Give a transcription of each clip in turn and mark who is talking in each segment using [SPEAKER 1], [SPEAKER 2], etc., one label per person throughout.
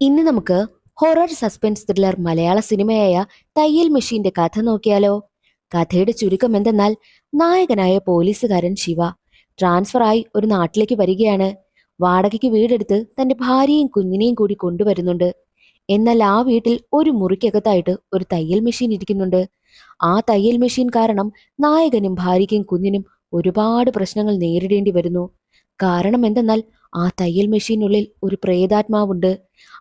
[SPEAKER 1] ഇന്ന് നമുക്ക് horror suspense thriller മലയാള സിനിമയായ തയ്യൽ മെഷീന്റെ കഥ നോക്കിയാലോ. കഥയുടെ ചുരുക്കം എന്തെന്നാൽ, നായകനായ പോലീസുകാരൻ ശിവ ട്രാൻസ്ഫർ ആയി ഒരു നാട്ടിലേക്ക് വരികയാണ്. വാടകയ്ക്ക് വീടെടുത്ത് തന്റെ ഭാര്യയും കുഞ്ഞിനെയും കൂടി കൊണ്ടുവരുന്നുണ്ട്. എന്നാൽ ആ വീട്ടിൽ ഒരു മുറിക്കകത്തായിട്ട് ഒരു തയ്യൽ മെഷീൻ ഇരിക്കുന്നുണ്ട്. ആ തയ്യൽ മെഷീൻ കാരണം നായകനും ഭാര്യയ്ക്കും കുഞ്ഞിനും ഒരുപാട് പ്രശ്നങ്ങൾ നേരിടേണ്ടി വരുന്നു. കാരണം എന്തെന്നാൽ, ആ തയ്യൽ മെഷീനുള്ളിൽ ഒരു പ്രേതാത്മാവുണ്ട്.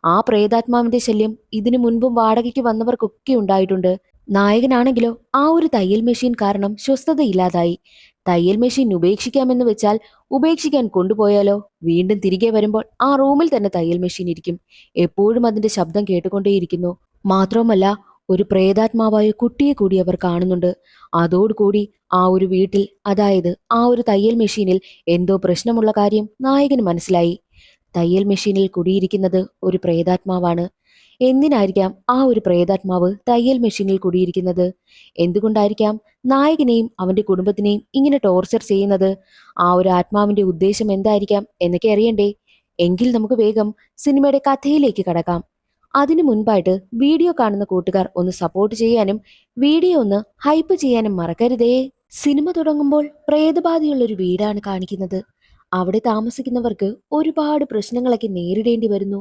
[SPEAKER 1] ആ പ്രേതാത്മാവിന്റെ ശല്യം ഇതിനു മുൻപും വാടകയ്ക്ക് വന്നവർക്കൊക്കെ ഉണ്ടായിട്ടുണ്ട്. നായകനാണെങ്കിലോ ആ ഒരു തയ്യൽ മെഷീൻ കാരണം സ്വസ്ഥതയില്ലാതായി. തയ്യൽ മെഷീൻ ഉപേക്ഷിക്കാമെന്ന് വെച്ചാൽ ഉപേക്ഷിക്കാൻ കൊണ്ടുപോയാലോ, വീണ്ടും തിരികെ വരുമ്പോൾ ആ റൂമിൽ തന്നെ തയ്യൽ മെഷീൻ ഇരിക്കും. എപ്പോഴും അതിന്റെ ശബ്ദം കേട്ടുകൊണ്ടേയിരിക്കുന്നു. മാത്രവുമല്ല, ഒരു പ്രേതാത്മാവായ കുട്ടിയെ കൂടി അവർ കാണുന്നുണ്ട്. അതോടുകൂടി ആ ഒരു വീട്ടിൽ, അതായത് ആ ഒരു തയ്യൽ മെഷീനിൽ എന്തോ പ്രശ്നമുള്ള കാര്യം നായകന് മനസ്സിലായി. തയ്യൽ മെഷീനിൽ കുടിയിരിക്കുന്നത് ഒരു പ്രേതാത്മാവാണ്. എന്തിനായിരിക്കാം ആ ഒരു പ്രേതാത്മാവ് തയ്യൽ മെഷീനിൽ കുടിയിരിക്കുന്നത്? എന്തുകൊണ്ടായിരിക്കാം നായകനെയും അവന്റെ കുടുംബത്തിനെയും ഇങ്ങനെ ടോർച്ചർ ചെയ്യുന്നത്? ആ ഒരു ആത്മാവിന്റെ ഉദ്ദേശം എന്തായിരിക്കാം എന്നൊക്കെ അറിയണ്ടേ? എങ്കിൽ നമുക്ക് വേഗം സിനിമയുടെ കഥയിലേക്ക് കടക്കാം. അതിനു മുൻപായിട്ട് വീഡിയോ കാണുന്ന കൂട്ടുകാർ ഒന്ന് സപ്പോർട്ട് ചെയ്യാനും വീഡിയോ ഒന്ന് ഹൈപ്പ് ചെയ്യാനും മറക്കരുതേ. സിനിമ തുടങ്ങുമ്പോൾ പ്രേതബാധയുള്ള ഒരു വീടാണ് കാണിക്കുന്നത്. അവിടെ താമസിക്കുന്നവർക്ക് ഒരുപാട് പ്രശ്നങ്ങളൊക്കെ നേരിടേണ്ടി വരുന്നു.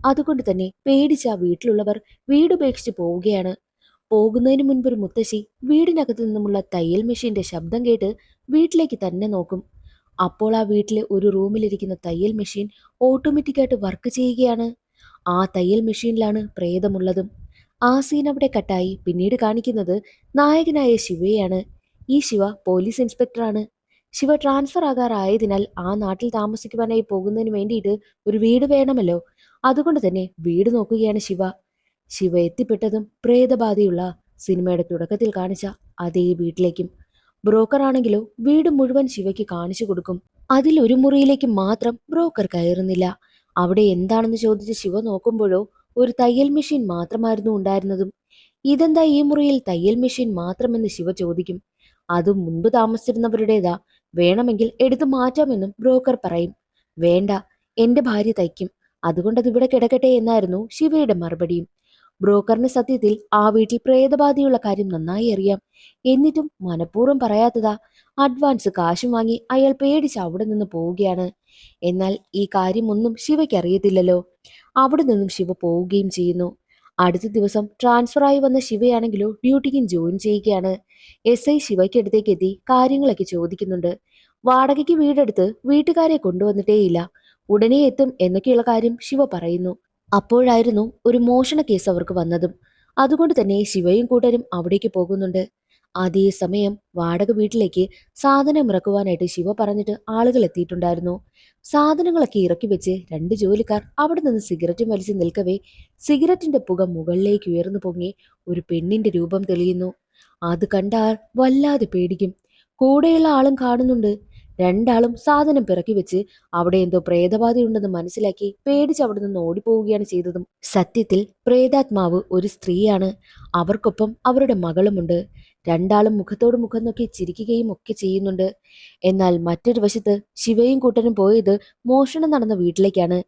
[SPEAKER 1] അതുകൊണ്ട് തന്നെ പേടിച്ച ആ വീട്ടിലുള്ളവർ വീടുപേക്ഷിച്ച് പോവുകയാണ്. പോകുന്നതിന് മുൻപ് ഒരു മുത്തശ്ശി വീടിനകത്തു നിന്നുമുള്ള തയ്യൽ മെഷീന്റെ ശബ്ദം കേട്ട് വീട്ടിലേക്ക് തന്നെ നോക്കും. അപ്പോൾ ആ വീട്ടിലെ ഒരു റൂമിലിരിക്കുന്ന തയ്യൽ മെഷീൻ ഓട്ടോമാറ്റിക്കായിട്ട് വർക്ക് ചെയ്യുകയാണ്. ആ തയ്യൽ മെഷീനിലാണ് പ്രേതമുള്ളതും. ആ സീൻ അവിടെ കട്ടായി. പിന്നീട് കാണിക്കുന്നത് നായകനായ ശിവയാണ്. ഈ ശിവ പോലീസ് ഇൻസ്പെക്ടറാണ്. ശിവ ട്രാൻസ്ഫർ ആകാറായതിനാൽ ആ നാട്ടിൽ താമസിക്കുവാനായി പോകുന്നതിന് വേണ്ടിയിട്ട് ഒരു വീട് വേണമല്ലോ. അതുകൊണ്ട് തന്നെ വീട് നോക്കുകയാണ് ശിവ. ശിവ എത്തിപ്പെട്ടതും പ്രേതബാധയുള്ള സിനിമയുടെ തുടക്കത്തിൽ കാണിച്ച അതേ വീട്ടിലേക്കും. ബ്രോക്കർ ആണെങ്കിലോ വീട് മുഴുവൻ ശിവയ്ക്ക് കാണിച്ചു കൊടുക്കും. അതിൽ ഒരു മുറിയിലേക്ക് മാത്രം ബ്രോക്കർ കയറുന്നില്ല. അവിടെ എന്താണെന്ന് ചോദിച്ച് ശിവ നോക്കുമ്പോഴോ ഒരു തയ്യൽ മെഷീൻ മാത്രമായിരുന്നു ഉണ്ടായിരുന്നതും. ഇതെന്താ ഈ മുറിയിൽ തയ്യൽ മെഷീൻ മാത്രമെന്ന് ശിവ ചോദിക്കും. അത് മുൻപ് താമസിച്ചിരുന്നവരുടേതാ, വേണമെങ്കിൽ എടുത്തു മാറ്റാമെന്നും ബ്രോക്കർ പറയും. വേണ്ട, എന്റെ ഭാര്യ തയ്ക്കും, അതുകൊണ്ടത് ഇവിടെ കിടക്കട്ടെ എന്നായിരുന്നു ശിവയുടെ മറുപടിയും. ബ്രോക്കറിന് സത്യത്തിൽ ആ വീട്ടിൽ പ്രേതബാധയുള്ള കാര്യം നന്നായി അറിയാം. എന്നിട്ടും മനഃപൂർവ്വം പറയാത്തതാ. അഡ്വാൻസ് കാശും വാങ്ങി അയാൾ പേടിച്ച് അവിടെ നിന്ന് പോവുകയാണ്. എന്നാൽ ഈ കാര്യമൊന്നും ശിവയ്ക്ക് അറിയത്തില്ലല്ലോ. അവിടെ നിന്നും ശിവ പോവുകയും ചെയ്യുന്നു. അടുത്ത ദിവസം ട്രാൻസ്ഫർ ആയി വന്ന ശിവയാണെങ്കിലോ ഡ്യൂട്ടിക്കും ജോയിൻ ചെയ്യുകയാണ്. എസ് ഐ ശിവയ്ക്ക് അടുത്തേക്ക് എത്തി കാര്യങ്ങളൊക്കെ ചോദിക്കുന്നുണ്ട്. വാടകയ്ക്ക് വീടെടുത്ത് വീട്ടുകാരെ കൊണ്ടുവന്നിട്ടേയില്ല, ഉടനെ എത്തും എന്നൊക്കെയുള്ള കാര്യം ശിവ പറയുന്നു. അപ്പോഴായിരുന്നു ഒരു മോഷണ കേസ് അവർക്ക് വന്നതും. അതുകൊണ്ട് തന്നെ ശിവയും കൂട്ടരും അവിടേക്ക് പോകുന്നുണ്ട്. അതേസമയം വാടക വീട്ടിലേക്ക് സാധനം ഇറക്കുവാനായിട്ട് ശിവ പറഞ്ഞിട്ട് ആളുകൾ എത്തിയിട്ടുണ്ടായിരുന്നു. സാധനങ്ങളൊക്കെ ഇറക്കി വെച്ച് രണ്ട് ജോലിക്കാർ അവിടെ നിന്ന് സിഗരറ്റ് വലിച്ച് നിൽക്കവേ സിഗരറ്റിന്റെ പുക മുകളിലേക്ക് ഉയർന്നു പൊങ്ങി ഒരു പെണ്ണിന്റെ രൂപം തെളിയുന്നു. അത് കണ്ടാൽ വല്ലാതെ പേടിക്കും. കൂടെയുള്ള ആളും കാണുന്നുണ്ട്. രണ്ടാളും സാധനം പിറക്കി വെച്ച് അവിടെ എന്തോ പ്രേതബാധയുണ്ടെന്ന് മനസ്സിലാക്കി പേടിച്ച് അവിടെ നിന്ന് ഓടിപ്പോവുകയാണ് ചെയ്തതും. സത്യത്തിൽ പ്രേതാത്മാവ് ഒരു സ്ത്രീയാണ്. അവർക്കൊപ്പം അവരുടെ മകളുമുണ്ട്. രണ്ടാളും മുഖത്തോട് മുഖം നോക്കി ചിരിക്കുകയും ഒക്കെ ചെയ്യുന്നുണ്ട്. എന്നാൽ മറ്റൊരു വശത്ത് ശിവയും കൂട്ടനും പോയത് മോഷണം നടന്ന വീട്ടിലേക്കാണ്.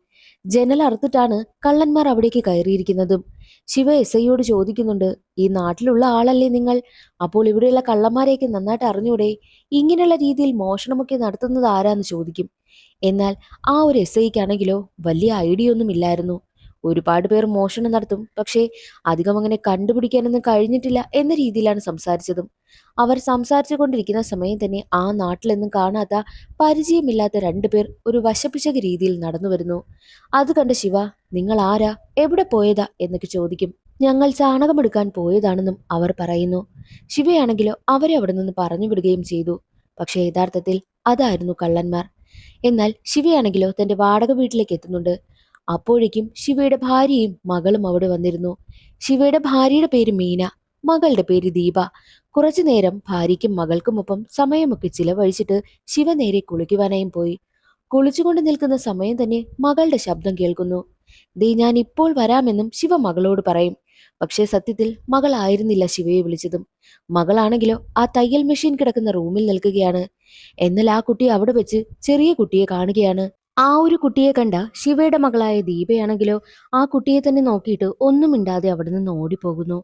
[SPEAKER 1] ജനൽ അറുത്തിട്ടാണ് കള്ളന്മാർ അവിടേക്ക് കയറിയിരിക്കുന്നതും. ശിവ എസ് ഐയോട് ചോദിക്കുന്നുണ്ട്, ഈ നാട്ടിലുള്ള ആളല്ലേ നിങ്ങൾ? അപ്പോൾ ഇവിടെയുള്ള കള്ളന്മാരെയൊക്കെ നന്നായിട്ട് അറിഞ്ഞൂടെ? ഇങ്ങനെയുള്ള രീതിയിൽ മോഷണമൊക്കെ നടത്തുന്നത് ആരാന്ന് ചോദിക്കും. എന്നാൽ ആ ഒരു എസ് ഐക്കാണെങ്കിലോ വലിയ ഐഡിയ ഒന്നും ഇല്ലായിരുന്നു. ഒരുപാട് പേർ മോഷണം നടത്തും, പക്ഷേ അധികം അങ്ങനെ കണ്ടുപിടിക്കാനൊന്നും കഴിഞ്ഞിട്ടില്ല എന്ന രീതിയിലാണ് സംസാരിച്ചതും. അവർ സംസാരിച്ചു കൊണ്ടിരിക്കുന്ന സമയം തന്നെ ആ നാട്ടിലെന്നും കാണാത്ത പരിചയമില്ലാത്ത രണ്ടുപേർ ഒരു വശപ്പിശക രീതിയിൽ നടന്നു വരുന്നു. അത് കണ്ട ശിവ, നിങ്ങൾ ആരാ, എവിടെ പോയതാ എന്നൊക്കെ ചോദിക്കും. ഞങ്ങൾ ചാണകമെടുക്കാൻ പോയതാണെന്നും അവർ പറയുന്നു. ശിവയാണെങ്കിലോ അവരെ അവിടെ നിന്ന് പറഞ്ഞു വിടുകയും ചെയ്തു. പക്ഷേ യഥാർത്ഥത്തിൽ അതായിരുന്നു കള്ളന്മാർ. എന്നാൽ ശിവയാണെങ്കിലോ തന്റെ വാടക വീട്ടിലേക്ക് എത്തുന്നുണ്ട്. അപ്പോഴേക്കും ശിവയുടെ ഭാര്യയും മകളും അവിടെ വന്നിരുന്നു. ശിവയുടെ ഭാര്യയുടെ പേര് മീന, മകളുടെ പേര് ദീപ. കുറച്ചു നേരം ഭാര്യയ്ക്കും മകൾക്കുമൊപ്പം സമയമൊക്കെ ചിലവഴിച്ചിട്ട് ശിവ നേരെ കുളിക്കുവാനായും പോയി. കുളിച്ചുകൊണ്ട് നിൽക്കുന്ന സമയം തന്നെ മകളുടെ ശബ്ദം കേൾക്കുന്നു. ദേ, ഞാൻ ഇപ്പോൾ വരാമെന്നും ശിവ മകളോട് പറയും. പക്ഷേ സത്യത്തിൽ മകളായിരുന്നില്ല ശിവയെ വിളിച്ചതും. മകളാണെങ്കിലോ ആ തയ്യൽ മെഷീൻ കിടക്കുന്ന റൂമിൽ നിൽക്കുകയാണ്. എന്നാൽ ആ കുട്ടി അവിടെ വെച്ച് ചെറിയ കുട്ടിയെ കാണുകയാണ്. ആ ഒരു കുട്ടിയെ കണ്ട ശിവയുടെ മകളായ ദീപയാണെങ്കിലോ ആ കുട്ടിയെ തന്നെ നോക്കിയിട്ട് ഒന്നും മിണ്ടാതെ അവിടെ നിന്ന് ഓടിപ്പോകുന്നു.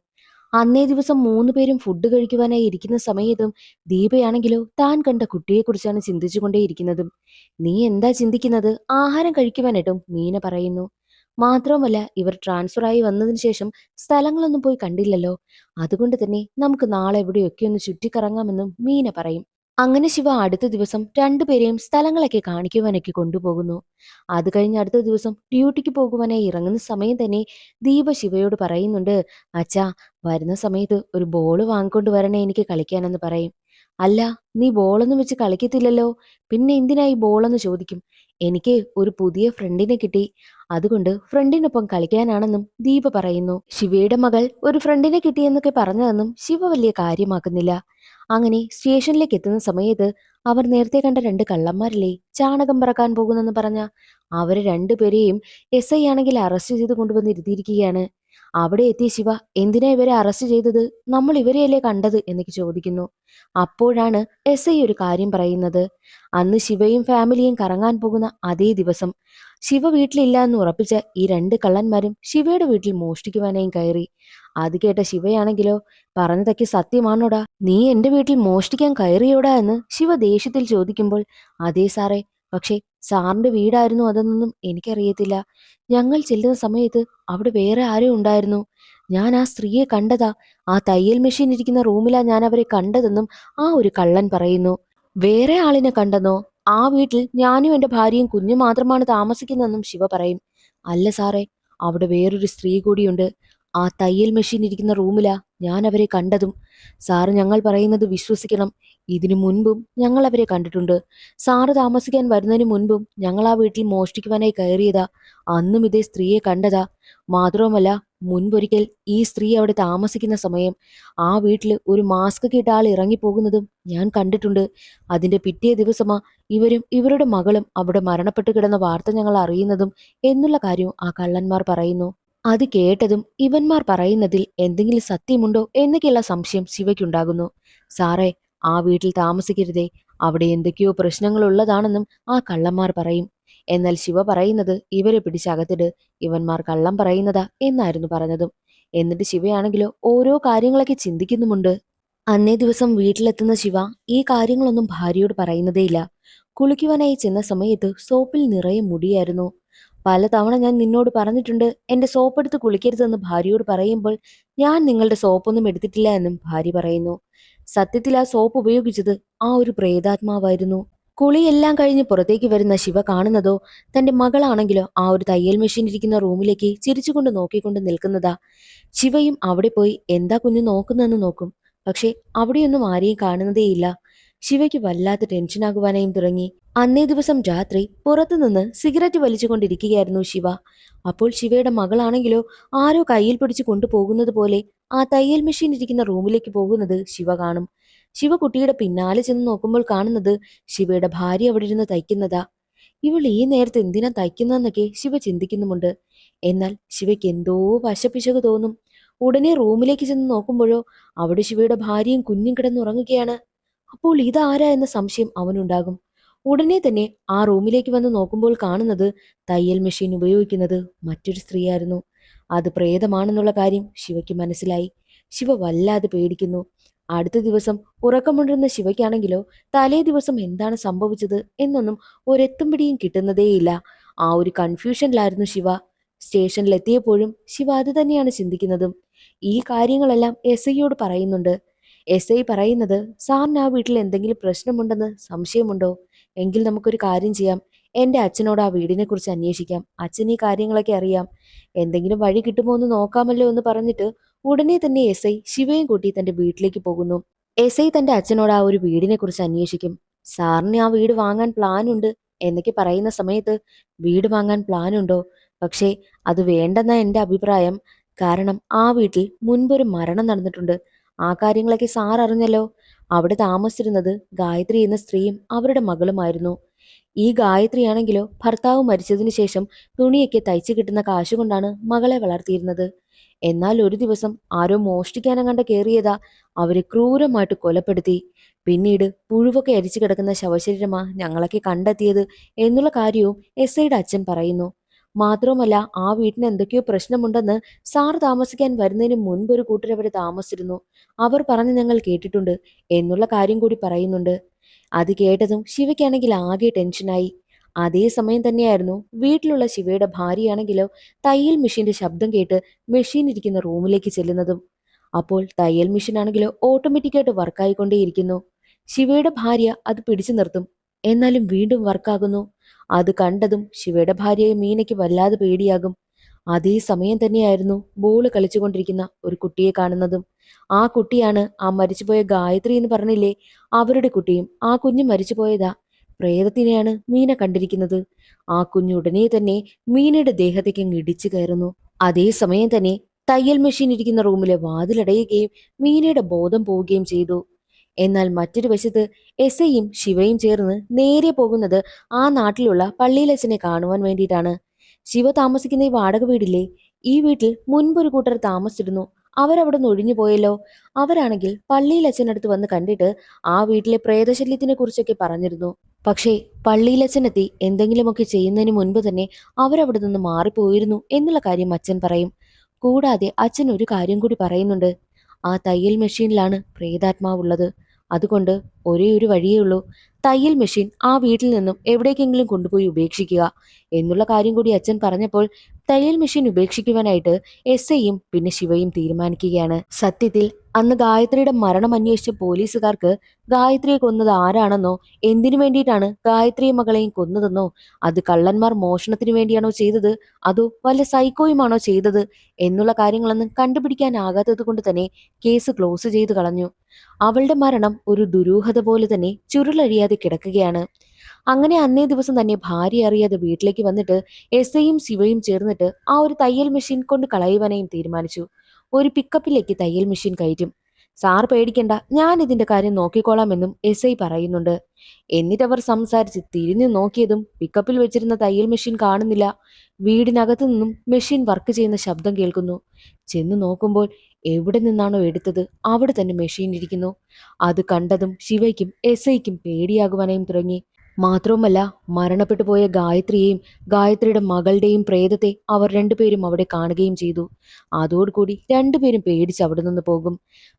[SPEAKER 1] അന്നേ ദിവസം 3 പേരും ഫുഡ് കഴിക്കുവാനായി ഇരിക്കുന്ന സമയത്തും ദീപയാണെങ്കിലോ താൻ കണ്ട കുട്ടിയെക്കുറിച്ചാണ് ചിന്തിച്ചുകൊണ്ടേയിരിക്കുന്നതും. നീ എന്താ ചിന്തിക്കുന്നത്? ആഹാരം കഴിക്കുവാനായിട്ടും മീന പറയുന്നു. മാത്രവുമല്ല ഇവർ ട്രാൻസ്ഫർ ആയി വന്നതിന് ശേഷം സ്ഥലങ്ങളൊന്നും പോയി കണ്ടില്ലല്ലോ. അതുകൊണ്ട് തന്നെ നമുക്ക് നാളെ എവിടെയൊക്കെ ഒന്ന് ചുറ്റിക്കറങ്ങാമെന്നും മീന പറയും. അങ്ങനെ ശിവ അടുത്ത ദിവസം 2 പേരെയും സ്ഥലങ്ങളൊക്കെ കാണിക്കുവാനൊക്കെ കൊണ്ടുപോകുന്നു. അത് കഴിഞ്ഞ് അടുത്ത ദിവസം ഡ്യൂട്ടിക്ക് പോകുവാനായി ഇറങ്ങുന്ന സമയം തന്നെ ദീപ ശിവയോട് പറയുന്നുണ്ട്, അച്ഛാ, വരുന്ന സമയത്ത് ഒരു ബോള് വാങ്ങിക്കൊണ്ട് വരണേ എനിക്ക് കളിക്കാനെന്ന് പറയും. അല്ല, നീ ബോളൊന്നും വെച്ച് കളിക്കത്തില്ലല്ലോ, പിന്നെ എന്തിനാ ഈ ബോളെന്ന് ചോദിക്കും. എനിക്ക് ഒരു പുതിയ ഫ്രണ്ടിനെ കിട്ടി, അതുകൊണ്ട് ഫ്രണ്ടിനൊപ്പം കളിക്കാനാണെന്നും ദീപ പറയുന്നു. ശിവയുടെ മകൾ ഒരു ഫ്രണ്ടിനെ കിട്ടിയെന്നൊക്കെ പറഞ്ഞതെന്നും ശിവ വലിയ കാര്യമാക്കുന്നില്ല. അങ്ങനെ സ്റ്റേഷനിലേക്ക് എത്തുന്ന സമയത്ത് അവർ നേരത്തെ കണ്ട 2 കള്ളന്മാരില്ലേ ചാണകം പറക്കാൻ പോകുന്നെന്ന് പറഞ്ഞ അവരെ 2 പേരെയും SI ആണെങ്കിൽ അറസ്റ്റ് ചെയ്ത് കൊണ്ടുവന്നിരുത്തിയിരിക്കുകയാണ്. അവിടെ എത്തിയ ശിവ എന്തിനാ ഇവരെ അറസ്റ്റ് ചെയ്തത്, നമ്മൾ ഇവരെയല്ലേ കണ്ടത് എന്നൊക്കെ ചോദിക്കുന്നു. അപ്പോഴാണ് SI ഒരു കാര്യം പറയുന്നത്. അന്ന് ശിവയും ഫാമിലിയും കറങ്ങാൻ പോകുന്ന അതേ ദിവസം ശിവ വീട്ടിലില്ല എന്ന് ഉറപ്പിച്ച ഈ 2 കള്ളന്മാരും ശിവയുടെ വീട്ടിൽ മോഷ്ടിക്കുവാനായും കയറി. അത് കേട്ട ശിവയാണെങ്കിലോ, പറഞ്ഞതൊക്കെ സത്യമാണോടാ, നീ എന്റെ വീട്ടിൽ മോഷ്ടിക്കാൻ കയറിയോടാ എന്ന് ശിവ ദേഷ്യത്തിൽ ചോദിക്കുമ്പോൾ, അതേ സാറേ, പക്ഷേ സാറിന്റെ വീടായിരുന്നു അതെന്നൊന്നും എനിക്കറിയത്തില്ല. ഞങ്ങൾ ചെല്ലുന്ന സമയത്ത് അവിടെ വേറെ ആരും ഉണ്ടായിരുന്നു. ഞാൻ ആ സ്ത്രീയെ കണ്ടതാ. ആ തയ്യൽ മെഷീൻ ഇരിക്കുന്ന റൂമിലാ ഞാൻ അവരെ കണ്ടതെന്നും ആ ഒരു കള്ളൻ പറയുന്നു. വേറെ ആളിനെ കണ്ടെന്നോ? ആ വീട്ടിൽ ഞാനും എന്റെ ഭാര്യയും കുഞ്ഞും മാത്രമാണ് താമസിക്കുന്നതെന്നും ശിവ പറയും. അല്ല സാറേ, അവിടെ വേറൊരു സ്ത്രീ കൂടിയുണ്ട്. ആ തയ്യൽ മെഷീൻ ഇരിക്കുന്ന റൂമിലാ ഞാൻ അവരെ കണ്ടതും. സാറ് ഞങ്ങൾ പറയുന്നത് വിശ്വസിക്കണം. ഇതിനു മുൻപും ഞങ്ങൾ അവരെ കണ്ടിട്ടുണ്ട്. സാറ് താമസിക്കാൻ വരുന്നതിന് മുൻപും ഞങ്ങൾ ആ വീട്ടിൽ മോഷ്ടിക്കുവാനായി കയറിയതാ. അന്നും ഇതേ സ്ത്രീയെ കണ്ടതാ. മാത്രവുമല്ല, മുൻപൊരിക്കൽ ഈ സ്ത്രീ അവിടെ താമസിക്കുന്ന സമയം ആ വീട്ടിൽ ഒരു മാസ്ക് ഇട്ട ആൾ ഇറങ്ങിപ്പോകുന്നതും ഞാൻ കണ്ടിട്ടുണ്ട്. അതിന്റെ പിറ്റേ ദിവസമാ ഇവരും ഇവരുടെ മകളും അവിടെ മരണപ്പെട്ടു കിടന്ന വാർത്ത ഞങ്ങൾ അറിയുന്നതും എന്നുള്ള കാര്യവും ആ കള്ളന്മാർ പറയുന്നു. അത് കേട്ടതും ഇവന്മാർ പറയുന്നതിൽ എന്തെങ്കിലും സത്യമുണ്ടോ എന്നൊക്കെയുള്ള സംശയം ശിവയ്ക്കുണ്ടാകുന്നു. സാറേ, ആ വീട്ടിൽ താമസിക്കരുതേ, അവിടെ എന്തൊക്കെയോ പ്രശ്നങ്ങൾ ഉള്ളതാണെന്നും ആ കള്ളന്മാർ പറയും. എന്നാൽ ശിവ പറയുന്നത് ഇവരെ പിടിച്ചകത്തിട്, ഇവന്മാർ കള്ളം പറയുന്നതാ എന്നായിരുന്നു പറഞ്ഞതും. എന്നിട്ട് ശിവയാണെങ്കിലോ ഓരോ കാര്യങ്ങളൊക്കെ ചിന്തിക്കുന്നുമുണ്ട്. അന്നേ ദിവസം വീട്ടിലെത്തുന്ന ശിവ ഈ കാര്യങ്ങളൊന്നും ഭാര്യയോട് പറയുന്നതേയില്ല. കുളിക്കുവാനായി ചെന്ന സമയത്ത് സോപ്പിൽ നിറയെ മുടിയായിരുന്നു. പലതവണ ഞാൻ നിന്നോട് പറഞ്ഞിട്ടുണ്ട് എന്റെ സോപ്പെടുത്ത് കുളിക്കരുതെന്ന് ഭാര്യയോട് പറയുമ്പോൾ ഞാൻ നിങ്ങളുടെ സോപ്പൊന്നും എടുത്തിട്ടില്ല എന്നും ഭാര്യ പറയുന്നു. സത്യത്തിൽ ആ സോപ്പ് ഉപയോഗിച്ചത് ആ ഒരു പ്രേതാത്മാവായിരുന്നു. കുളിയെല്ലാം കഴിഞ്ഞ് പുറത്തേക്ക് വരുന്ന ശിവ കാണുന്നതോ തന്റെ മകളാണെങ്കിലോ ആ ഒരു തയ്യൽ മെഷീൻ ഇരിക്കുന്ന റൂമിലേക്ക് ചിരിച്ചുകൊണ്ട് നോക്കിക്കൊണ്ട് നിൽക്കുന്നതാ. ശിവയും അവിടെ പോയി എന്താ കുഞ്ഞു നോക്കുന്നതെന്ന് നോക്കും. പക്ഷെ അവിടെയൊന്നും ആരെയും കാണുന്നതേയില്ല. ശിവയ്ക്ക് വല്ലാത്ത ടെൻഷനാകുവാനായും തുടങ്ങി. അന്നേ ദിവസം രാത്രി പുറത്തുനിന്ന് സിഗരറ്റ് വലിച്ചുകൊണ്ടിരിക്കുകയായിരുന്നു ശിവ. അപ്പോൾ ശിവയുടെ മകളാണെങ്കിലോ ആരോ കയ്യിൽ പിടിച്ചു കൊണ്ടുപോകുന്നത് പോലെ ആ തയ്യൽ മെഷീൻ ഇരിക്കുന്ന റൂമിലേക്ക് പോകുന്നത് ശിവ കാണും. ശിവ കുട്ടിയുടെ പിന്നാലെ ചെന്ന് നോക്കുമ്പോൾ കാണുന്നത് ശിവയുടെ ഭാര്യ അവിടെ ഇരുന്ന് തയ്ക്കുന്നതാ. ഇവൾ ഈ നേരത്ത് എന്തിനാ തയ്ക്കുന്നതെന്നൊക്കെ ശിവ ചിന്തിക്കുന്നുമുണ്ട്. എന്നാൽ ശിവയ്ക്ക് എന്തോ വശപ്പിശക് തോന്നും. ഉടനെ റൂമിലേക്ക് ചെന്ന് നോക്കുമ്പോഴോ അവിടെ ശിവയുടെ ഭാര്യയും കുഞ്ഞും കിടന്നുറങ്ങുകയാണ്. അപ്പോൾ ഇതാരാ എന്ന സംശയം അവനുണ്ടാകും. ഉടനെ തന്നെ ആ റൂമിലേക്ക് വന്ന് നോക്കുമ്പോൾ കാണുന്നത് തയ്യൽ മെഷീൻ ഉപയോഗിക്കുന്നത് മറ്റൊരു സ്ത്രീയായിരുന്നു. അത് പ്രേതമാണെന്നുള്ള കാര്യം ശിവയ്ക്ക് മനസ്സിലായി. ശിവ വല്ലാതെ പേടിക്കുന്നു. അടുത്ത ദിവസം ഉറക്കമുണ്ടിരുന്ന ശിവയ്ക്കാണെങ്കിലോ തലേ ദിവസം എന്താണ് സംഭവിച്ചത് എന്നൊന്നും ഒരെത്തും പിടിയും കിട്ടുന്നതേയില്ല. ആ ഒരു കൺഫ്യൂഷനിലായിരുന്നു ശിവ. സ്റ്റേഷനിലെത്തിയപ്പോഴും ശിവ അത് തന്നെയാണ് ചിന്തിക്കുന്നതും. ഈ കാര്യങ്ങളെല്ലാം SIയോട് പറയുന്നുണ്ട്. SI പറയുന്നത്, സാറിന് ആ വീട്ടിൽ എന്തെങ്കിലും പ്രശ്നമുണ്ടെന്ന് സംശയമുണ്ടോ? എങ്കിൽ നമുക്കൊരു കാര്യം ചെയ്യാം. എന്റെ അച്ഛനോട് ആ വീടിനെ കുറിച്ച് അന്വേഷിക്കാം. അച്ഛൻ ഈ കാര്യങ്ങളൊക്കെ അറിയാം. എന്തെങ്കിലും വഴി കിട്ടുമോ എന്ന് നോക്കാമല്ലോ എന്ന് പറഞ്ഞിട്ട് ഉടനെ തന്നെ SI ശിവയും കൂട്ടി തന്റെ വീട്ടിലേക്ക് പോകുന്നു. SI തന്റെ അച്ഛനോട് ആ ഒരു വീടിനെ കുറിച്ച് അന്വേഷിക്കും. സാറിന് ആ വീട് വാങ്ങാൻ പ്ലാൻ ഉണ്ട് എന്നൊക്കെ പറയുന്ന സമയത്ത്, വീട് വാങ്ങാൻ പ്ലാൻ ഉണ്ടോ? പക്ഷേ അത് വേണ്ടെന്ന എന്റെ അഭിപ്രായം. കാരണം ആ വീട്ടിൽ മുൻപൊരു മരണം നടന്നിട്ടുണ്ട്. ആ കാര്യങ്ങളൊക്കെ സാർ അറിഞ്ഞല്ലോ. അവിടെ താമസിച്ചിരുന്നത് ഗായത്രി എന്ന സ്ത്രീയും അവരുടെ മകളുമായിരുന്നു. ഈ ഗായത്രിയാണെങ്കിലോ ഭർത്താവ് മരിച്ചതിനു ശേഷം തുണിയൊക്കെ തയ്ച്ചു കിട്ടുന്ന കാശുകൊണ്ടാണ് മകളെ വളർത്തിയിരുന്നത്. എന്നാൽ ഒരു ദിവസം ആരോ മോഷ്ടിക്കാനെങ്ങാണ്ട് കയറിയതാ, അവരെ ക്രൂരമായിട്ട് കൊലപ്പെടുത്തി. പിന്നീട് പുഴുവൊക്കെ അരിച്ചു കിടക്കുന്ന ശവശരീരമാ ഞങ്ങളൊക്കെ കണ്ടെത്തിയത് എന്നുള്ള കാര്യവും എസ്ഐയുടെ അച്ഛൻ പറയുന്നു. മാത്രവുമല്ല, ആ വീട്ടിന് എന്തൊക്കെയോ പ്രശ്നമുണ്ടെന്ന് സാർ താമസിക്കാൻ വരുന്നതിന് മുൻപ് ഒരു കൂട്ടരവിടെ താമസിച്ചിരുന്നു. അവർ പറഞ്ഞ് ഞങ്ങൾ കേട്ടിട്ടുണ്ട് എന്നുള്ള കാര്യം കൂടി പറയുന്നുണ്ട്. അത് കേട്ടതും ശിവയ്ക്കാണെങ്കിൽ ആകെ ടെൻഷനായി. അതേ സമയം തന്നെയായിരുന്നു വീട്ടിലുള്ള ശിവയുടെ ഭാര്യയാണെങ്കിലോ തയ്യൽ മെഷീന്റെ ശബ്ദം കേട്ട് മെഷീൻ ഇരിക്കുന്ന റൂമിലേക്ക് ചെല്ലുന്നതും. അപ്പോൾ തയ്യൽ മെഷീൻ ആണെങ്കിലോ ഓട്ടോമാറ്റിക്കായിട്ട് വർക്കായിക്കൊണ്ടേയിരിക്കുന്നു. ശിവയുടെ ഭാര്യ അത് പിടിച്ചു നിർത്തും, എന്നാലും വീണ്ടും വർക്കാകുന്നു. അത് കണ്ടതും ശിവയുടെ ഭാര്യയെ മീനയ്ക്ക് വല്ലാതെ പേടിയാകും. അതേ സമയം തന്നെയായിരുന്നു ബോള് കളിച്ചുകൊണ്ടിരിക്കുന്ന ഒരു കുട്ടിയെ കാണുന്നതും. ആ കുട്ടിയാണ് ആ മരിച്ചുപോയ ഗായത്രി എന്ന് പറഞ്ഞില്ലേ, അവരുടെ കുട്ടിയും. ആ കുഞ്ഞ് മരിച്ചുപോയതാ. പ്രേതത്തിനെയാണ് മീന കണ്ടിരിക്കുന്നത്. ആ കുഞ്ഞുടനെ തന്നെ മീനയുടെ ദേഹത്തേക്ക് അങ്ങ് ഇടിച്ചു കയറുന്നു. അതേ സമയം തന്നെ തയ്യൽ മെഷീൻ ഇരിക്കുന്ന റൂമിലെ വാതിലടയുകയും മീനയുടെ ബോധം പോവുകയും ചെയ്തു. എന്നാൽ മറ്റൊരു വശത്ത് എസ്ഐയും ശിവയും ചേർന്ന് നേരെ പോകുന്നത് ആ നാട്ടിലുള്ള പള്ളിയിലച്ഛനെ കാണുവാൻ വേണ്ടിയിട്ടാണ്. ശിവ താമസിക്കുന്ന ഈ വാടക വീടില്ലേ, ഈ വീട്ടിൽ മുൻപൊരു കൂട്ടർ താമസിച്ചിരുന്നു. അവരവിടെ നിന്ന് ഒഴിഞ്ഞു പോയല്ലോ. അവരാണെങ്കിൽ പള്ളിയിലച്ഛനടുത്ത് വന്ന് കണ്ടിട്ട് ആ വീട്ടിലെ പ്രേതശല്യത്തിനെ കുറിച്ചൊക്കെ പറഞ്ഞിരുന്നു. പക്ഷേ പള്ളിയിലച്ഛനെത്തി എന്തെങ്കിലുമൊക്കെ ചെയ്യുന്നതിന് മുൻപ് തന്നെ അവരവിടെ നിന്ന് മാറിപ്പോയിരുന്നു എന്നുള്ള കാര്യം അച്ഛൻ പറയും. കൂടാതെ അച്ഛൻ ഒരു കാര്യം കൂടി പറയുന്നുണ്ട്. ആ തയ്യൽ മെഷീനിലാണ് പ്രേതാത്മാവുള്ളത്. അതുകൊണ്ട് ഒരേ ഒരു വഴിയേ ഉള്ളൂ, തയ്യൽ മെഷീൻ ആ വീട്ടിൽ നിന്നും എവിടേക്കെങ്കിലും കൊണ്ടുപോയി ഉപേക്ഷിക്കുക എന്നുള്ള കാര്യം കൂടി അച്ഛൻ പറഞ്ഞപ്പോൾ തയ്യൽ മെഷീൻ ഉപേക്ഷിക്കുവാനായിട്ട് എസ്ഐയും പിന്നെ ശിവയും തീരുമാനിക്കുകയാണ്. സത്യത്തിൽ അന്ന് ഗായത്രിയുടെ മരണം അന്വേഷിച്ച പോലീസുകാർക്ക് ഗായത്രിയെ കൊന്നത് ആരാണെന്നോ എന്തിനു വേണ്ടിയിട്ടാണ് ഗായത്രിയും മകളെയും കൊന്നതെന്നോ, അത് കള്ളന്മാർ മോഷണത്തിന് വേണ്ടിയാണോ ചെയ്തത് അതോ വല്ല സൈക്കോയുമാണോ ചെയ്തത് എന്നുള്ള കാര്യങ്ങളൊന്നും കണ്ടുപിടിക്കാനാകാത്തത് കൊണ്ട് തന്നെ കേസ് ക്ലോസ് ചെയ്തു കളഞ്ഞു. അവളുടെ മരണം ഒരു ദുരൂഹത പോലെ തന്നെ ചുരുളഴിയാതെ കിടക്കുകയാണ്. അങ്ങനെ അന്നേ ദിവസം തന്നെ ഭാര്യ അറിയാതെ വീട്ടിലേക്ക് വന്നിട്ട് എസ്ഐയും ശിവയും ചേർന്നിട്ട് ആ ഒരു തയ്യൽ മെഷീൻ കൊണ്ട് കളയുവാനായും തീരുമാനിച്ചു. ഒരു പിക്കപ്പിലേക്ക് തയ്യൽ മെഷീൻ കയറ്റും. സാർ പേടിക്കണ്ട, ഞാൻ ഇതിന്റെ കാര്യം നോക്കിക്കോളാമെന്നും എസ്ഐ പറയുന്നുണ്ട്. എന്നിട്ടവർ സംസാരിച്ച് തിരിഞ്ഞു നോക്കിയതും പിക്കപ്പിൽ വെച്ചിരുന്ന തയ്യൽ മെഷീൻ കാണുന്നില്ല. വീടിനകത്തു നിന്നും മെഷീൻ വർക്ക് ചെയ്യുന്ന ശബ്ദം കേൾക്കുന്നു. ചെന്ന് നോക്കുമ്പോൾ എവിടെ നിന്നാണോ എടുത്തത് അവിടെ തന്നെ മെഷീൻ ഇരിക്കുന്നു. അത് കണ്ടതും ശിവയ്ക്കും എസ്ഐക്കും പേടിയാകുവാനായും തുടങ്ങി. മാത്രവുമല്ല, മരണപ്പെട്ടു പോയ ഗായത്രിയെയും ഗായത്രിയുടെ മകളുടെയും പ്രേതത്തെ അവർ രണ്ടുപേരും അവിടെ കാണുകയും ചെയ്തു. അതോടുകൂടി രണ്ടുപേരും പേടിച്ച് അവിടെ നിന്ന് പോകും.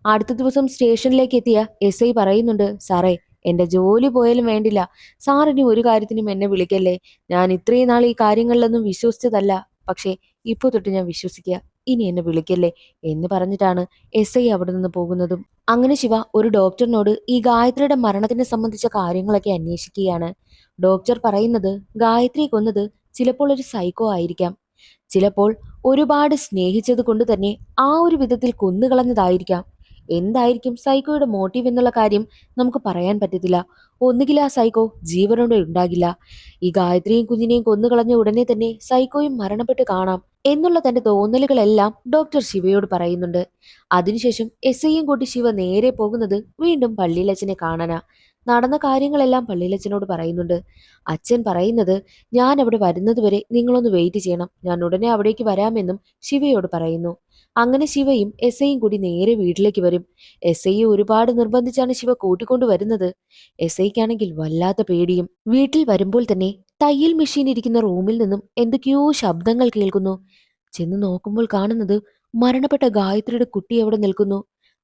[SPEAKER 1] അടുത്ത ദിവസം സ്റ്റേഷനിലേക്ക് എത്തിയ എസ്ഐ പറയുന്നുണ്ട്, സാറേ, എന്റെ ജോലി പോയാലും വേണ്ടില്ല, സാർ ഇനി ഒരു കാര്യത്തിനും എന്നെ വിളിക്കല്ലേ. ഞാൻ ഇത്രയും നാൾ ഈ കാര്യങ്ങളിലൊന്നും വിശ്വസിച്ചതല്ല, പക്ഷേ ഇപ്പൊ തൊട്ട് ഞാൻ വിശ്വസിക്കുക, ഇനി എന്നെ വിളിക്കല്ലേ എന്ന് പറഞ്ഞിട്ടാണ് എസ്ഐ അവിടെ നിന്ന് പോകുന്നതും. അങ്ങനെ ശിവ ഒരു ഡോക്ടറിനോട് ഈ ഗായത്രിയുടെ മരണത്തിനെ സംബന്ധിച്ച കാര്യങ്ങളൊക്കെ അന്വേഷിക്കുകയാണ്. ഡോക്ടർ പറയുന്നത് ഗായത്രിയെ കൊന്നത് ചിലപ്പോൾ ഒരു സൈക്കോ ആയിരിക്കാം, ചിലപ്പോൾ ഒരുപാട് സ്നേഹിച്ചത് കൊണ്ട് തന്നെ ആ ഒരു വിധത്തിൽ കൊന്നുകളഞ്ഞതായിരിക്കാം. എന്തായിരിക്കും സൈക്കോയുടെ മോട്ടീവ് എന്നുള്ള കാര്യം നമുക്ക് പറയാൻ പറ്റത്തില്ല. ഒന്നുകിൽ ആ സൈക്കോ ജീവനോടെ ഉണ്ടാകില്ല. ഈ ഗായത്രിയും കുഞ്ഞിനെയും കൊന്നുകളഞ്ഞ ഉടനെ തന്നെ സൈക്കോയും മരണപ്പെട്ട് കാണാം എന്നുള്ള തന്റെ തോന്നലുകളെല്ലാം ഡോക്ടർ ശിവയോട് പറയുന്നുണ്ട്. അതിനുശേഷം എസ്ഐയും കൂട്ടി ശിവ നേരെ പോകുന്നത് വീണ്ടും പള്ളിയിലച്ഛനെ കാണാനാ. നടന്ന കാര്യങ്ങളെല്ലാം പള്ളിയിലച്ഛനോട് പറയുന്നുണ്ട്. അച്ഛൻ പറയുന്നത്, ഞാൻ അവിടെ വരുന്നത് വരെ നിങ്ങളൊന്ന് വെയിറ്റ് ചെയ്യണം, ഞാൻ ഉടനെ അവിടേക്ക് വരാമെന്നും ശിവയോട് പറയുന്നു. അങ്ങനെ ശിവയും എസ്ഐയും കൂടി നേരെ വീട്ടിലേക്ക് വരും. എസ്ഐയെ ഒരുപാട് നിർബന്ധിച്ചാണ് ശിവ കൂട്ടിക്കൊണ്ടു വരുന്നത്. എസ്ഐക്കാണെങ്കിൽ വല്ലാത്ത പേടിയും. വീട്ടിൽ വരുമ്പോൾ തന്നെ തയ്യൽ മെഷീൻ ഇരിക്കുന്ന റൂമിൽ നിന്നും എന്തൊക്കെയോ ശബ്ദങ്ങൾ കേൾക്കുന്നു. ചെന്ന് നോക്കുമ്പോൾ കാണുന്നത് മരണപ്പെട്ട ഗായത്രിയുടെ കുട്ടി അവിടെ നിൽക്കുന്നു.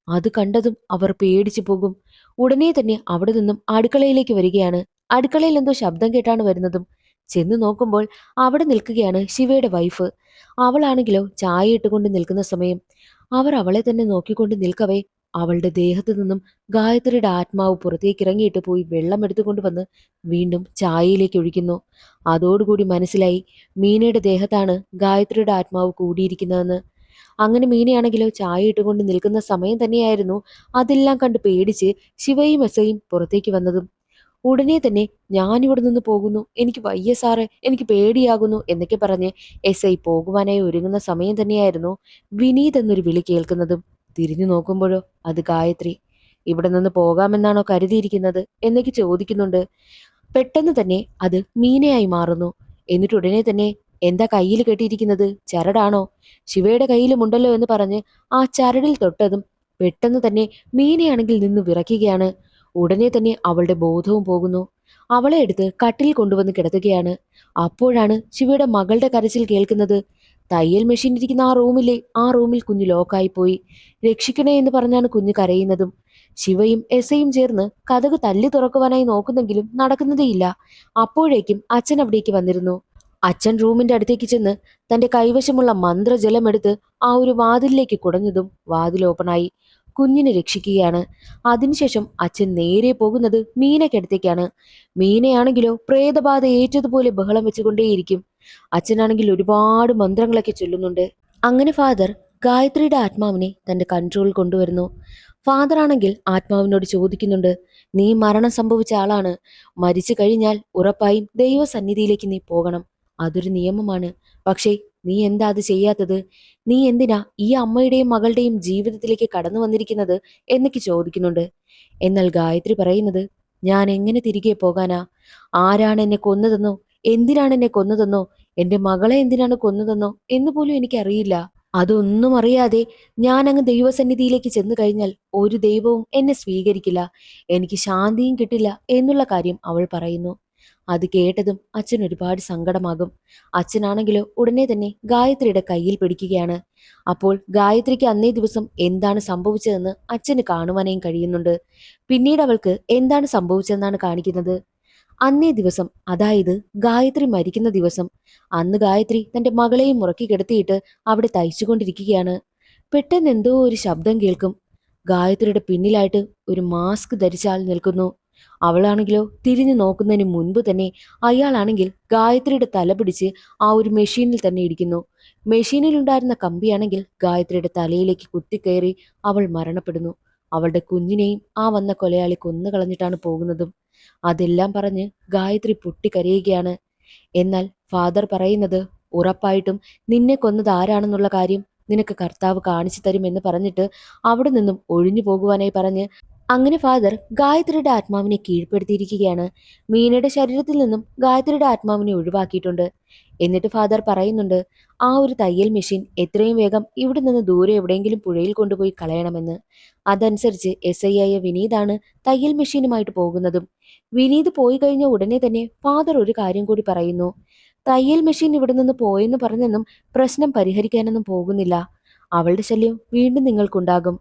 [SPEAKER 1] അത് കണ്ടതും അവർ പേടിച്ചു പോകും. ഉടനെ തന്നെ അവിടെ നിന്നും അടുക്കളയിലേക്ക് വരികയാണ്. അടുക്കളയിൽ എന്തോ ശബ്ദം കേട്ടാണ് വരുന്നതും. ചെന്ന് നോക്കുമ്പോൾ അവിടെ നിൽക്കുകയാണ് ശിവയുടെ വൈഫ്. അവളാണെങ്കിലോ ചായ ഇട്ടുകൊണ്ട് നിൽക്കുന്ന സമയം അവർ അവളെ തന്നെ നോക്കിക്കൊണ്ട് നിൽക്കവേ അവളുടെ ദേഹത്തു നിന്നും ഗായത്രിയുടെ ആത്മാവ് പുറത്തേക്ക് ഇറങ്ങിയിട്ട് പോയി വെള്ളം എടുത്തുകൊണ്ട് വന്ന് വീണ്ടും ചായയിലേക്ക് ഒഴിക്കുന്നു. അതോടുകൂടി മനസ്സിലായി മീനയുടെ ദേഹത്താണ് ഗായത്രിയുടെ ആത്മാവ് കൂടിയിരിക്കുന്നതെന്ന്. അങ്ങനെ മീനയാണെങ്കിലോ ചായ ഇട്ടുകൊണ്ട് നിൽക്കുന്ന സമയം തന്നെയായിരുന്നു അതെല്ലാം കണ്ട് പേടിച്ച് ശിവയും എസ്ഐയും പുറത്തേക്ക് വന്നതും. ഉടനെ തന്നെ ഞാനിവിടെ നിന്ന് പോകുന്നു, എനിക്ക് വയ്യ സാറേ, എനിക്ക് പേടിയാകുന്നു എന്നൊക്കെ പറഞ്ഞ് എസ് ഐ പോകുവാനായി ഒരുങ്ങുന്ന സമയം തന്നെയായിരുന്നു വിനീത് എന്നൊരു വിളി കേൾക്കുന്നതും. തിരിഞ്ഞു നോക്കുമ്പോഴോ അത് ഗായത്രി. ഇവിടെ നിന്ന് പോകാമെന്നാണോ കരുതിയിരിക്കുന്നത് എന്നൊക്കെ ചോദിക്കുന്നുണ്ട്. പെട്ടെന്ന് തന്നെ അത് മീനയായി മാറുന്നു. എന്നിട്ട് ഉടനെ തന്നെ എന്താ കയ്യിൽ കെട്ടിയിരിക്കുന്നത്? ചരടാണോ? ശിവയുടെ കയ്യിലുമുണ്ടല്ലോ എന്ന് പറഞ്ഞ് ആ ചരടിൽ തൊട്ടതും പെട്ടെന്ന് തന്നെ മീനയാണെങ്കിൽ നിന്ന് വിറയ്ക്കുകയാണ്. ഉടനെ തന്നെ അവളുടെ ബോധവും പോകുന്നു. അവളെ എടുത്ത് കട്ടിൽ കൊണ്ടുവന്ന് കിടത്തുകയാണ്. അപ്പോഴാണ് ശിവയുടെ മകളുടെ കരച്ചിൽ കേൾക്കുന്നത്. തയ്യൽ മെഷീൻ ഇരിക്കുന്ന ആ റൂമിൽ കുഞ്ഞ് ലോക്കായി പോയി. രക്ഷിക്കണേ എന്ന് പറഞ്ഞാണ് കുഞ്ഞ് കരയുന്നതും. ശിവയും എസയും ചേർന്ന് കതക് തല്ലി തുറക്കുവാനായി നോക്കുന്നെങ്കിലും നടക്കുന്നതേയില്ല. അപ്പോഴേക്കും അച്ഛൻ അവിടേക്ക് വന്നിരുന്നു. അച്ഛൻ റൂമിന്റെ അടുത്തേക്ക് ചെന്ന് തന്റെ കൈവശമുള്ള മന്ത്രജലമെടുത്ത് ആ ഒരു വാതിലിലേക്ക് കുടഞ്ഞതും വാതിൽ ഓപ്പണായി. കുഞ്ഞിനെ രക്ഷിക്കുകയാണ്. അതിനുശേഷം അച്ഛൻ നേരെ പോകുന്നത് മീനയ്ക്കടുത്തേക്കാണ്. മീനയാണെങ്കിലോ പ്രേതബാധ ഏറ്റതുപോലെ ബഹളം വെച്ചുകൊണ്ടേയിരിക്കും. അച്ഛനാണെങ്കിൽ ഒരുപാട് മന്ത്രങ്ങളൊക്കെ ചൊല്ലുന്നുണ്ട്. അങ്ങനെ ഫാദർ ഗായത്രിയുടെ ആത്മാവിനെ തന്റെ കൺട്രോളിൽ കൊണ്ടുവരുന്നു. ഫാദർ ആണെങ്കിൽ ആത്മാവിനോട് ചോദിക്കുന്നുണ്ട്, നീ മരണം സംഭവിച്ച ആളാണ്. മരിച്ചു കഴിഞ്ഞാൽ ഉറപ്പായും ദൈവസന്നിധിയിലേക്ക് നീ പോകണം. അതൊരു നിയമമാണ്. പക്ഷേ നീ എന്താ അത് ചെയ്യാത്തത്? നീ എന്തിനാ ഈ അമ്മയുടെയും മകളുടെയും ജീവിതത്തിലേക്ക് കടന്നു വന്നിരിക്കുന്നത് എന്നൊക്കെ ചോദിക്കുന്നുണ്ട്. എന്നാൽ ഗായത്രി പറയുന്നത്, ഞാൻ എങ്ങനെ തിരികെ പോകാനാ? ആരാണ് എന്നെ കൊന്നതെന്നോ എന്തിനാണ് എന്നെ കൊന്നതെന്നോ എന്റെ മകളെ എന്തിനാണ് കൊന്നതെന്നോ എന്ന് പോലും എനിക്കറിയില്ല. അതൊന്നും അറിയാതെ ഞാൻ അങ്ങ് ദൈവസന്നിധിയിലേക്ക് ചെന്നു കഴിഞ്ഞാൽ ഒരു ദൈവവും എന്നെ സ്വീകരിക്കില്ല. എനിക്ക് ശാന്തിയും കിട്ടില്ല എന്നുള്ള കാര്യം അവൾ പറയുന്നു. അത് കേട്ടതും അച്ഛൻ ഒരുപാട് സങ്കടമാകും. അച്ഛനാണെങ്കിലോ ഉടനെ തന്നെ ഗായത്രിയുടെ കയ്യിൽ പിടിക്കുകയാണ്. അപ്പോൾ ഗായത്രിക്ക് അന്നേ ദിവസം എന്താണ് സംഭവിച്ചതെന്ന് അച്ഛന് കാണുവാനേയും കഴിയുന്നുണ്ട്. പിന്നീട് അവൾക്ക് എന്താണ് സംഭവിച്ചതെന്നാണ് കാണിക്കുന്നത്. അന്നേ ദിവസം, അതായത് ഗായത്രി മരിക്കുന്ന ദിവസം, അന്ന് ഗായത്രി തന്റെ മകളെയും ഉറക്കി കിടത്തിയിട്ട് അവിടെ തയ്ച്ചുകൊണ്ടിരിക്കുകയാണ്. പെട്ടെന്ന് എന്തോ ഒരു ശബ്ദം കേൾക്കും. ഗായത്രിയുടെ പിന്നിലായിട്ട് ഒരു മാസ്ക് ധരിച്ച ആൾ നിൽക്കുന്നു. അവളാണെങ്കിലോ തിരിഞ്ഞു നോക്കുന്നതിന് മുൻപ് തന്നെ അയാളാണെങ്കിൽ ഗായത്രിയുടെ തല പിടിച്ച് ആ ഒരു മെഷീനിൽ തന്നെ ഇടിക്കുന്നു. മെഷീനിൽ ഉണ്ടായിരുന്ന കമ്പിയാണെങ്കിൽ ഗായത്രിയുടെ തലയിലേക്ക് കുത്തിക്കയറി അവൾ മരണപ്പെടുന്നു. അവളുടെ കുഞ്ഞിനെയും ആ വന്ന കൊലയാളി കൊന്നു കളഞ്ഞിട്ടാണ് പോകുന്നതും. അതെല്ലാം പറഞ്ഞ് ഗായത്രി പൊട്ടിക്കരയുകയാണ്. എന്നാൽ ഫാദർ പറയുന്നത്, ഉറപ്പായിട്ടും നിന്നെ കൊന്നത് ആരാണെന്നുള്ള കാര്യം നിനക്ക് കർത്താവ് കാണിച്ചു തരുമെന്ന് പറഞ്ഞിട്ട് അവിടെ നിന്നും ഒഴിഞ്ഞു പോകുവാനായി പറഞ്ഞ് അങ്ങനെ ഫാദർ ഗായത്രിയുടെ ആത്മാവിനെ കീഴ്പ്പെടുത്തിയിരിക്കുകയാണ്. മീനയുടെ ശരീരത്തിൽ നിന്നും ഗായത്രിയുടെ ആത്മാവിനെ ഒഴിവാക്കിയിട്ടുണ്ട്. എന്നിട്ട് ഫാദർ പറയുന്നുണ്ട്, ആ ഒരു തയ്യൽ മെഷീൻ എത്രയും വേഗം ഇവിടെ നിന്ന് ദൂരെ എവിടെയെങ്കിലും പുഴയിൽ കൊണ്ടുപോയി കളയണമെന്ന്. അതനുസരിച്ച് SI ആയ വിനീതാണ് തയ്യൽ മെഷീനുമായിട്ട് പോകുന്നതും. വിനീത് പോയി കഴിഞ്ഞ ഉടനെ തന്നെ ഫാദർ ഒരു കാര്യം കൂടി പറയുന്നു. തയ്യൽ മെഷീൻ ഇവിടെ നിന്ന് പോയെന്ന് പറഞ്ഞെന്നും പ്രശ്നം പരിഹരിക്കാനൊന്നും പോകുന്നില്ല. അവളുടെ ശല്യം വീണ്ടും നിങ്ങൾക്കുണ്ടാകും.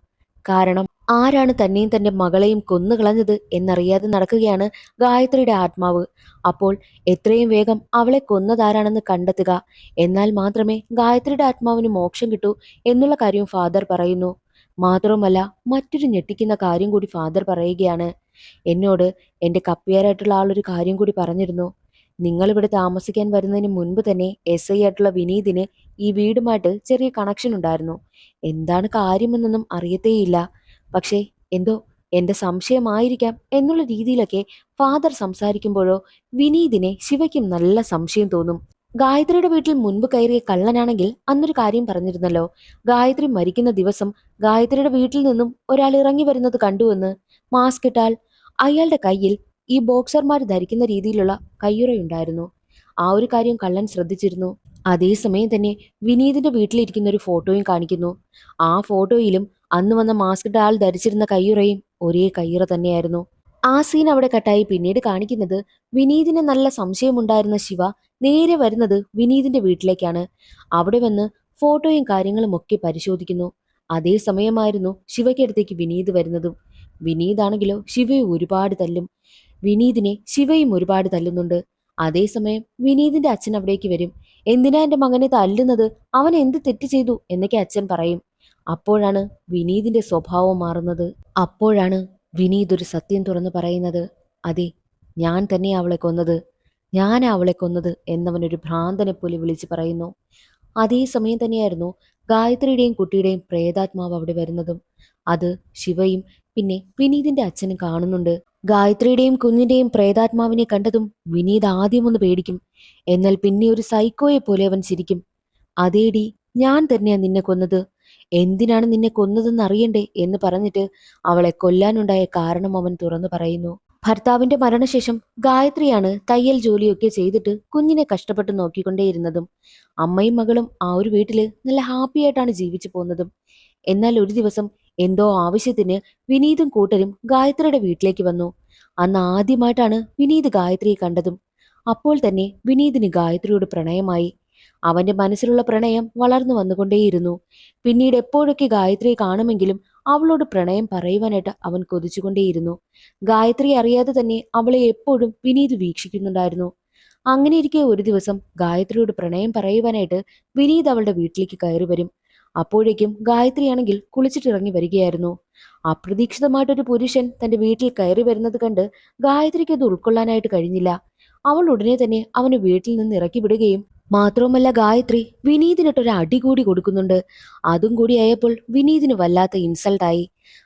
[SPEAKER 1] കാരണം ആരാണ് തന്നെയും തന്റെ മകളെയും കൊന്നുകളഞ്ഞത് എന്നറിയാതെ നടക്കുകയാണ് ഗായത്രിയുടെ ആത്മാവ്. അപ്പോൾ എത്രയും വേഗം അവളെ കൊന്നതാരാണെന്ന് കണ്ടെത്തുക. എന്നാൽ മാത്രമേ ഗായത്രിയുടെ ആത്മാവിന് മോക്ഷം കിട്ടൂ എന്നുള്ള കാര്യം ഫാദർ പറയുന്നു. മാത്രവുമല്ല, മറ്റൊരു ഞെട്ടിക്കുന്ന കാര്യം കൂടി ഫാദർ പറയുകയാണ്. എന്നോട് എന്റെ കപ്പിയാരായിട്ടുള്ള ആളൊരു കാര്യം കൂടി പറഞ്ഞിരുന്നു. നിങ്ങൾ ഇവിടെ താമസിക്കാൻ വരുന്നതിന് മുൻപ് തന്നെ SI ആയിട്ടുള്ള വിനീതിന് ഈ വീടുമായിട്ട് ചെറിയ കണക്ഷൻ ഉണ്ടായിരുന്നു. എന്താണ് കാര്യമെന്നൊന്നും അറിയത്തേയില്ല. പക്ഷേ എന്തോ എന്റെ സംശയമായിരിക്കാം എന്നുള്ള രീതിയിലൊക്കെ ഫാദർ സംസാരിക്കുമ്പോഴോ വിനീതിനെ ശിവയ്ക്കും നല്ല സംശയം തോന്നും. ഗായത്രിയുടെ വീട്ടിൽ മുൻപ് കയറിയ കള്ളനാണെങ്കിൽ അന്നൊരു കാര്യം പറഞ്ഞിരുന്നല്ലോ. ഗായത്രി മരിക്കുന്ന ദിവസം ഗായത്രിയുടെ വീട്ടിൽ നിന്നും ഒരാൾ ഇറങ്ങി വരുന്നത് കണ്ടുവെന്ന്. മാസ്ക് ഇട്ടാൽ അയാളുടെ കയ്യിൽ ഈ ബോക്സർമാർ ധരിക്കുന്ന രീതിയിലുള്ള കയ്യുറയുണ്ടായിരുന്നു. ആ ഒരു കാര്യം കള്ളൻ ശ്രദ്ധിച്ചിരുന്നു. അതേസമയം തന്നെ വിനീതിന്റെ വീട്ടിലിരിക്കുന്ന ഒരു ഫോട്ടോയും കാണിക്കുന്നു. ആ ഫോട്ടോയിലും അന്ന് വന്ന മാസ്കിട്ട ആൾ ധരിച്ചിരുന്ന കയ്യുറയും ഒരേ കയ്യുറ തന്നെയായിരുന്നു. ആ സീൻ അവിടെ കട്ടായി. പിന്നീട് കാണിക്കുന്നത് വിനീതിന് നല്ല സംശയമുണ്ടായിരുന്ന ശിവ നേരെ വരുന്നത് വിനീതിന്റെ വീട്ടിലേക്കാണ്. അവിടെ വന്ന് ഫോട്ടോയും കാര്യങ്ങളും ഒക്കെ പരിശോധിക്കുന്നു. അതേ സമയമായിരുന്നു ശിവയ്ക്കടുത്തേക്ക് വിനീത് വരുന്നതും. വിനീതാണെങ്കിലോ ശിവയെ ഒരുപാട് തല്ലും. വിനീതിനെ ശിവയും ഒരുപാട് തല്ലുന്നുണ്ട്. അതേസമയം വിനീതിന്റെ അച്ഛൻ അവിടേക്ക് വരും. എന്തിനാ എന്റെ മകനെ തല്ലുന്നത്? അവൻ എന്ത് തെറ്റ് ചെയ്തു എന്നൊക്കെ അച്ഛൻ പറയും. അപ്പോഴാണ് വിനീതിന്റെ സ്വഭാവം മാറുന്നത്. അപ്പോഴാണ് വിനീത് ഒരു സത്യം തുറന്നു പറയുന്നത്. അതെ, ഞാൻ തന്നെയാ അവളെ കൊന്നത്, ഞാനാ അവളെ കൊന്നത് എന്നവനൊരു ഭ്രാന്തനെ പോലെ വിളിച്ചു പറയുന്നു. അതേ സമയം തന്നെയായിരുന്നു ഗായത്രിയുടെയും കുട്ടിയുടെയും പ്രേതാത്മാവ് അവിടെ വരുന്നതും. അത് ശിവയും പിന്നെ വിനീതിന്റെ അച്ഛനും കാണുന്നുണ്ട്. ഗായത്രിയുടെയും കുഞ്ഞിന്റെയും പ്രേതാത്മാവിനെ കണ്ടതും വിനീത് ആദ്യം ഒന്ന് പേടിക്കും. എന്നാൽ പിന്നെ ഒരു സൈക്കോയെ പോലെ അവൻ ചിരിക്കും. അതേടി, ഞാൻ തന്നെയാ നിന്നെ കൊന്നത്. എന്തിനാണ് നിന്നെ കൊന്നതെന്ന് അറിയണ്ടേ എന്ന് പറഞ്ഞിട്ട് അവളെ കൊല്ലാനുണ്ടായ കാരണം അവൻ തുറന്നു പറയുന്നു. ഭർത്താവിന്റെ മരണശേഷം ഗായത്രിയാണ് തയ്യൽ ജോലിയൊക്കെ ചെയ്തിട്ട് കുഞ്ഞിനെ കഷ്ടപ്പെട്ട് നോക്കിക്കൊണ്ടേയിരുന്നതും. അമ്മയും മകളും ആ ഒരു വീട്ടില് നല്ല ഹാപ്പിയായിട്ടാണ് ജീവിച്ചു പോകുന്നതും. എന്നാൽ ഒരു ദിവസം എന്തോ ആവശ്യത്തിന് വിനീതും കൂട്ടരും ഗായത്രിയുടെ വീട്ടിലേക്ക് വന്നു. അന്ന് ആദ്യമായിട്ടാണ് വിനീത് ഗായത്രിയെ കണ്ടതും. അപ്പോൾ തന്നെ വിനീതിന് ഗായത്രിയോട് പ്രണയമായി. അവന്റെ മനസ്സിലുള്ള പ്രണയം വളർന്നു വന്നുകൊണ്ടേയിരുന്നു. പിന്നീട് എപ്പോഴൊക്കെ ഗായത്രിയെ കാണുമെങ്കിലും അവളോട് പ്രണയം പറയുവാനായിട്ട് അവൻ കൊതിച്ചുകൊണ്ടേയിരുന്നു. ഗായത്രി അറിയാതെ തന്നെ അവളെ എപ്പോഴും വിനീത് വീക്ഷിക്കുന്നുണ്ടായിരുന്നു. അങ്ങനെയിരിക്കെ ഒരു ദിവസം ഗായത്രിയോട് പ്രണയം പറയുവാനായിട്ട് വിനീത് അവളുടെ വീട്ടിലേക്ക് കയറി വരും. അപ്പോഴേക്കും ഗായത്രിയാണെങ്കിൽ കുളിച്ചിട്ടിറങ്ങി വരികയായിരുന്നു. അപ്രതീക്ഷിതമായിട്ടൊരു പുരുഷൻ തന്റെ വീട്ടിൽ കയറി വരുന്നത് കണ്ട് ഗായത്രിക്ക് അത് ഉൾക്കൊള്ളാനായിട്ട് കഴിഞ്ഞില്ല. അവൾ ഉടനെ തന്നെ അവന് വീട്ടിൽ നിന്ന് ഇറക്കി വിടുകയും മാത്രവുമല്ല ഗായത്രി വിനീതിനിട്ടൊരു അടി കൂടി കൊടുക്കുന്നുണ്ട്. അതും കൂടി ആയപ്പോൾ വിനീതിന് വല്ലാത്ത ഇൻസൾട്ടായി.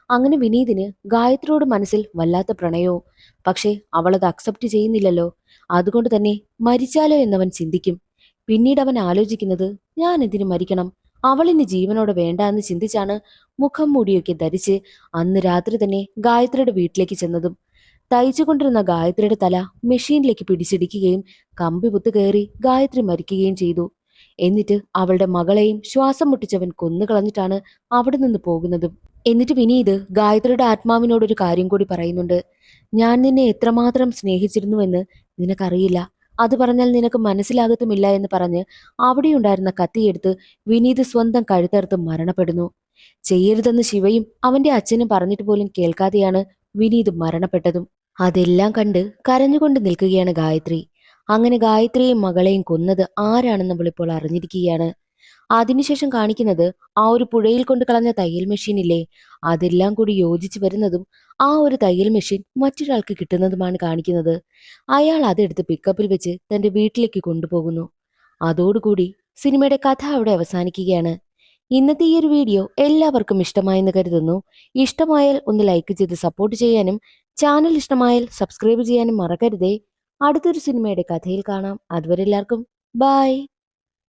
[SPEAKER 1] അങ്ങനെ വിനീതിന് ഗായത്രിയോട് മനസ്സിൽ വല്ലാത്ത പ്രണയവും. പക്ഷേ അവളത് അക്സെപ്റ്റ് ചെയ്യുന്നില്ലല്ലോ. അതുകൊണ്ട് തന്നെ മരിച്ചാലോ എന്നവൻ ചിന്തിക്കും. പിന്നീട് അവൻ ആലോചിക്കുന്നത്, ഞാൻ എന്തിനു മരിക്കണം, അവളിന് ജീവനോടെ വേണ്ട എന്ന് ചിന്തിച്ചാണ് മുഖം മൂടിയൊക്കെ ധരിച്ച് അന്ന് രാത്രി തന്നെ ഗായത്രിയുടെ വീട്ടിലേക്ക് ചെന്നതും. തയ്ച്ചുകൊണ്ടിരുന്ന ഗായത്രിയുടെ തല മെഷീനിലേക്ക് പിടിച്ചിടിക്കുകയും കമ്പി കുത്തു കയറി ഗായത്രി മരിക്കുകയും ചെയ്തു. എന്നിട്ട് അവളുടെ മകളെയും ശ്വാസം മുട്ടിച്ചവൻ കൊന്നുകളഞ്ഞിട്ടാണ് അവിടെ നിന്ന് പോകുന്നതും. എന്നിട്ട് വിനീത് ഗായത്രിയുടെ ആത്മാവിനോട് ഒരു കാര്യം കൂടി പറയുന്നുണ്ട്. ഞാൻ നിന്നെ എത്രമാത്രം സ്നേഹിച്ചിരുന്നുവെന്ന് നിനക്കറിയില്ല. അത് പറഞ്ഞാൽ നിനക്ക് മനസ്സിലാകത്തുമില്ല എന്ന് പറഞ്ഞ് അവിടെയുണ്ടായിരുന്ന കത്തിയെടുത്ത് വിനീത് സ്വന്തം കഴുത്തറുത്ത് മരണപ്പെടുന്നു. ചെയ്യരുതെന്ന് ശിവയും അവന്റെ അച്ഛനും പറഞ്ഞിട്ട് പോലും കേൾക്കാതെയാണ് വിനീത് മരണപ്പെട്ടതും. അതെല്ലാം കണ്ട് കരഞ്ഞുകൊണ്ട് നിൽക്കുകയാണ് ഗായത്രി. അങ്ങനെ ഗായത്രിയെയും മകളെയും കൊന്നത് ആരാണെന്ന് അവളിപ്പോൾ അറിഞ്ഞിരിക്കുകയാണ്. അതിനുശേഷം കാണിക്കുന്നത് ആ ഒരു പുഴയിൽ കൊണ്ട് കളഞ്ഞ തയ്യൽ മെഷീനില്ലേ, അതെല്ലാം കൂടി യോജിച്ച് വരുന്നതും ആ ഒരു തയ്യൽ മെഷീൻ മറ്റൊരാൾക്ക് കിട്ടുന്നതുമാണ് കാണിക്കുന്നത്. അയാൾ അതെടുത്ത് പിക്കപ്പിൽ വെച്ച് തന്റെ വീട്ടിലേക്ക് കൊണ്ടുപോകുന്നു. അതോടുകൂടി സിനിമയുടെ കഥ അവിടെ അവസാനിക്കുകയാണ്. ഇന്നത്തെ ഈ ഒരു വീഡിയോ എല്ലാവർക്കും ഇഷ്ടമായെന്ന് കരുതുന്നു. ഇഷ്ടമായാൽ ഒന്ന് ലൈക്ക് ചെയ്ത് സപ്പോർട്ട് ചെയ്യാനും ചാനൽ ഇഷ്ടമായാൽ സബ്സ്ക്രൈബ് ചെയ്യാനും മറക്കരുതേ. അടുത്തൊരു സിനിമയുടെ കഥയിൽ കാണാം. അതുവരെ എല്ലാവർക്കും ബൈ.